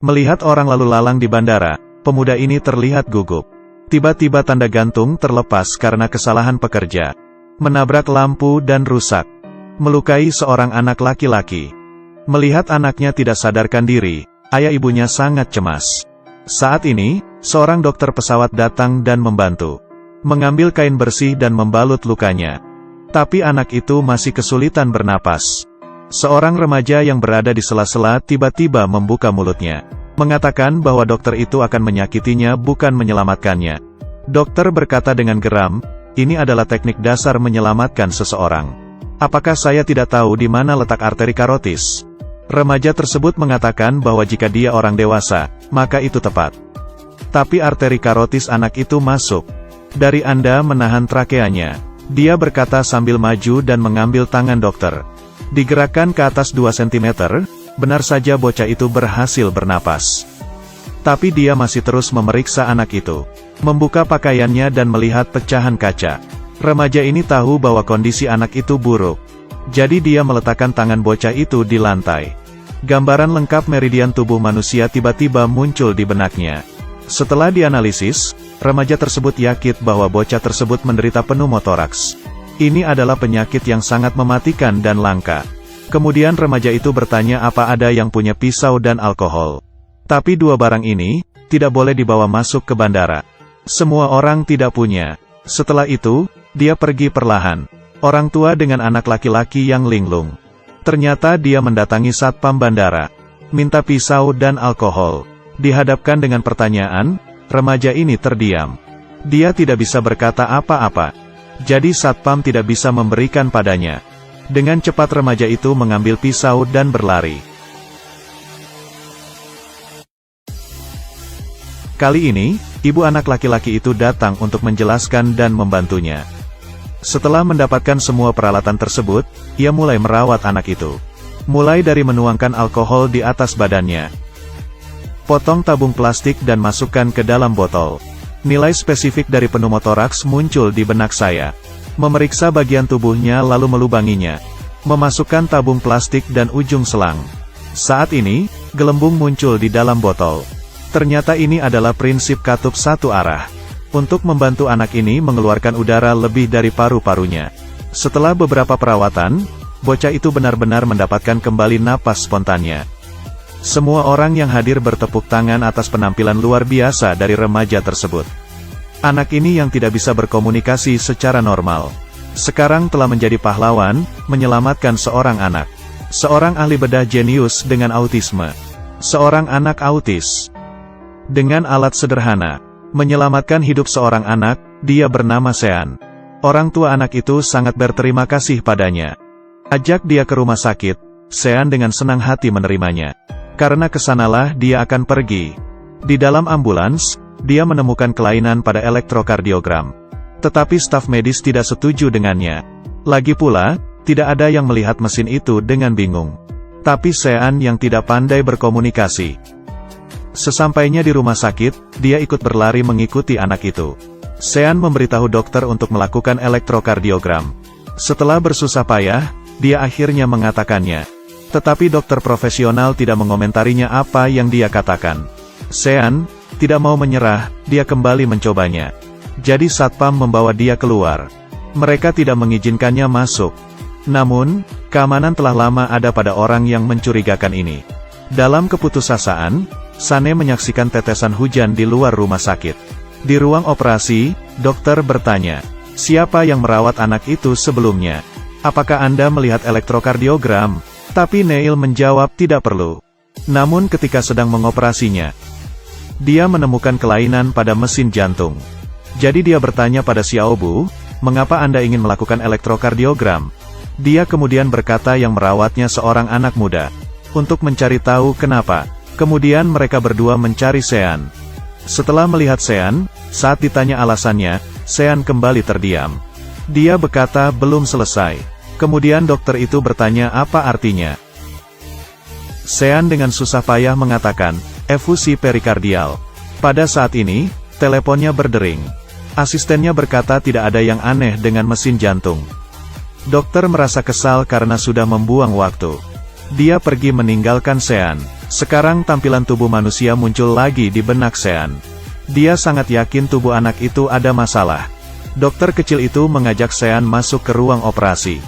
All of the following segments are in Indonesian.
Melihat orang lalu lalang di bandara, pemuda ini terlihat gugup. Tiba-tiba tanda gantung terlepas karena kesalahan pekerja. Menabrak lampu dan rusak. Melukai seorang anak laki-laki. Melihat anaknya tidak sadarkan diri, ayah ibunya sangat cemas. Saat ini, seorang dokter pesawat datang dan membantu. Mengambil kain bersih dan membalut lukanya. Tapi anak itu masih kesulitan bernapas. Seorang remaja yang berada di sela-sela tiba-tiba membuka mulutnya. Mengatakan bahwa dokter itu akan menyakitinya bukan menyelamatkannya. Dokter berkata dengan geram, "Ini adalah teknik dasar menyelamatkan seseorang. Apakah saya tidak tahu di mana letak arteri karotis?" Remaja tersebut mengatakan bahwa jika dia orang dewasa, maka itu tepat. Tapi arteri karotis anak itu masuk. Dari Anda menahan trakeanya. Dia berkata sambil maju dan mengambil tangan dokter. Digerakkan ke atas 2 cm, benar saja bocah itu berhasil bernapas. Tapi dia masih terus memeriksa anak itu. Membuka pakaiannya dan melihat pecahan kaca. Remaja ini tahu bahwa kondisi anak itu buruk. Jadi dia meletakkan tangan bocah itu di lantai. Gambaran lengkap meridian tubuh manusia tiba-tiba muncul di benaknya. Setelah dianalisis, remaja tersebut yakin bahwa bocah tersebut menderita pneumotoraks. Ini adalah penyakit yang sangat mematikan dan langka. Kemudian remaja itu bertanya apa ada yang punya pisau dan alkohol. Tapi dua barang ini tidak boleh dibawa masuk ke bandara. Semua orang tidak punya. Setelah itu, dia pergi perlahan. Orang tua dengan anak laki-laki yang linglung. Ternyata dia mendatangi satpam bandara. Minta pisau dan alkohol. Dihadapkan dengan pertanyaan, remaja ini terdiam. Dia tidak bisa berkata apa-apa. Jadi satpam tidak bisa memberikan padanya. Dengan cepat remaja itu mengambil pisau dan berlari. Kali ini, ibu anak laki-laki itu datang untuk menjelaskan dan membantunya. Setelah mendapatkan semua peralatan tersebut, ia mulai merawat anak itu. Mulai dari menuangkan alkohol di atas badannya. Potong tabung plastik dan masukkan ke dalam botol. Nilai spesifik dari pneumotoraks muncul di benak saya. Memeriksa bagian tubuhnya lalu melubanginya. Memasukkan tabung plastik dan ujung selang. Saat ini, gelembung muncul di dalam botol. Ternyata ini adalah prinsip katup satu arah. Untuk membantu anak ini mengeluarkan udara lebih dari paru-parunya. Setelah beberapa perawatan, bocah itu benar-benar mendapatkan kembali napas spontannya. Semua orang yang hadir bertepuk tangan atas penampilan luar biasa dari remaja tersebut. Anak ini yang tidak bisa berkomunikasi secara normal, sekarang telah menjadi pahlawan, menyelamatkan seorang anak. Seorang ahli bedah jenius dengan autisme. Seorang anak autis. Dengan alat sederhana, menyelamatkan hidup seorang anak, dia bernama Sean. Orang tua anak itu sangat berterima kasih padanya. Ajak dia ke rumah sakit, Sean dengan senang hati menerimanya. Karena kesanalah dia akan pergi. Di dalam ambulans, dia menemukan kelainan pada elektrokardiogram. Tetapi staf medis tidak setuju dengannya. Lagi pula, tidak ada yang melihat mesin itu dengan bingung. Tapi Sean yang tidak pandai berkomunikasi. Sesampainya di rumah sakit, dia ikut berlari mengikuti anak itu. Sean memberitahu dokter untuk melakukan elektrokardiogram. Setelah bersusah payah, dia akhirnya mengatakannya. Tetapi dokter profesional tidak mengomentarinya apa yang dia katakan. Sean tidak mau menyerah, dia kembali mencobanya. Jadi satpam membawa dia keluar. Mereka tidak mengizinkannya masuk. Namun, keamanan telah lama ada pada orang yang mencurigakan ini. Dalam keputusasaan, Sane menyaksikan tetesan hujan di luar rumah sakit. Di ruang operasi, dokter bertanya, siapa yang merawat anak itu sebelumnya? Apakah Anda melihat elektrokardiogram? Tapi Neil menjawab tidak perlu. Namun ketika sedang mengoperasinya, dia menemukan kelainan pada mesin jantung. Jadi dia bertanya pada Xiaobu, mengapa Anda ingin melakukan elektrokardiogram? Dia kemudian berkata yang merawatnya seorang anak muda. Untuk mencari tahu kenapa. Kemudian mereka berdua mencari Sean. Setelah melihat Sean, saat ditanya alasannya, Sean kembali terdiam. Dia berkata belum selesai. Kemudian dokter itu bertanya apa artinya. Sean dengan susah payah mengatakan, efusi perikardial. Pada saat ini, teleponnya berdering. Asistennya berkata tidak ada yang aneh dengan mesin jantung. Dokter merasa kesal karena sudah membuang waktu. Dia pergi meninggalkan Sean. Sekarang tampilan tubuh manusia muncul lagi di benak Sean. Dia sangat yakin tubuh anak itu ada masalah. Dokter kecil itu mengajak Sean masuk ke ruang operasi.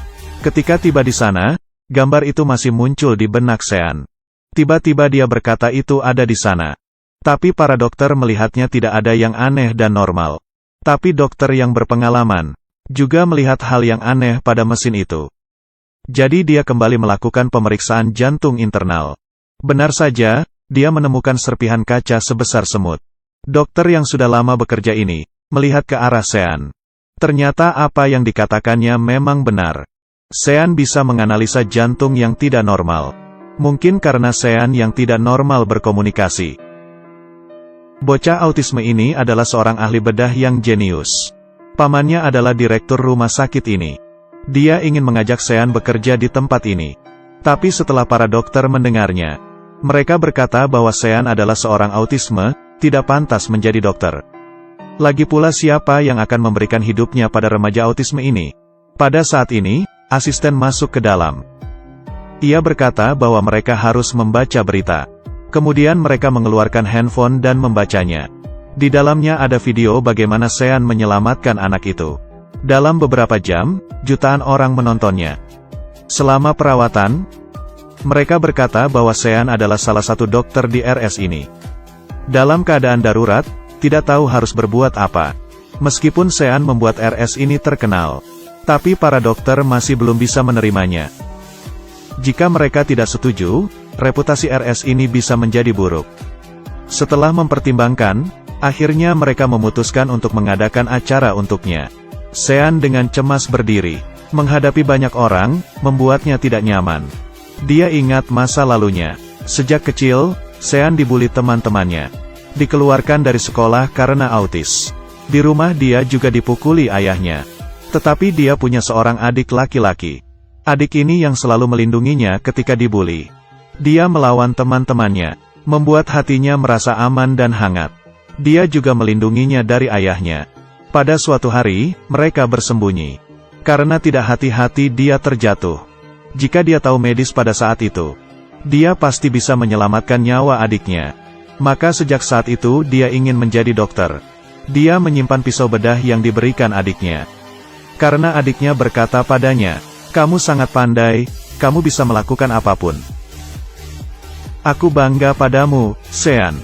Ketika tiba di sana, gambar itu masih muncul di benak Sean. Tiba-tiba dia berkata itu ada di sana. Tapi para dokter melihatnya tidak ada yang aneh dan normal. Tapi dokter yang berpengalaman juga melihat hal yang aneh pada mesin itu. Jadi dia kembali melakukan pemeriksaan jantung internal. Benar saja, dia menemukan serpihan kaca sebesar semut. Dokter yang sudah lama bekerja ini melihat ke arah Sean. Ternyata apa yang dikatakannya memang benar. Sean bisa menganalisa jantung yang tidak normal. Mungkin karena Sean yang tidak normal berkomunikasi. Bocah autisme ini adalah seorang ahli bedah yang jenius. Pamannya adalah direktur rumah sakit ini. Dia ingin mengajak Sean bekerja di tempat ini. Tapi setelah para dokter mendengarnya, mereka berkata bahwa Sean adalah seorang autisme, tidak pantas menjadi dokter. Lagi pula siapa yang akan memberikan hidupnya pada remaja autisme ini? Pada saat ini, asisten masuk ke dalam. Ia berkata bahwa mereka harus membaca berita. Kemudian mereka mengeluarkan handphone dan membacanya. Di dalamnya ada video bagaimana Sean menyelamatkan anak itu. Dalam beberapa jam, jutaan orang menontonnya. Selama perawatan, mereka berkata bahwa Sean adalah salah satu dokter di RS ini. Dalam keadaan darurat, tidak tahu harus berbuat apa. Meskipun Sean membuat RS ini terkenal, tapi para dokter masih belum bisa menerimanya. Jika mereka tidak setuju, reputasi RS ini bisa menjadi buruk. Setelah mempertimbangkan, akhirnya mereka memutuskan untuk mengadakan acara untuknya. Sean dengan cemas berdiri. Menghadapi banyak orang, membuatnya tidak nyaman. Dia ingat masa lalunya. Sejak kecil, Sean dibully teman-temannya. Dikeluarkan dari sekolah karena autis. Di rumah dia juga dipukuli ayahnya. Tetapi dia punya seorang adik laki-laki. Adik ini yang selalu melindunginya ketika dibully. Dia melawan teman-temannya, membuat hatinya merasa aman dan hangat. Dia juga melindunginya dari ayahnya. Pada suatu hari, mereka bersembunyi. Karena tidak hati-hati dia terjatuh. Jika dia tahu medis pada saat itu, dia pasti bisa menyelamatkan nyawa adiknya. Maka sejak saat itu dia ingin menjadi dokter. Dia menyimpan pisau bedah yang diberikan adiknya. Karena adiknya berkata padanya, "Kamu sangat pandai, kamu bisa melakukan apapun. Aku bangga padamu, Sean."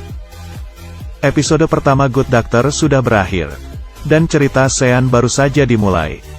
Episode pertama Good Doctor sudah berakhir. Dan cerita Sean baru saja dimulai.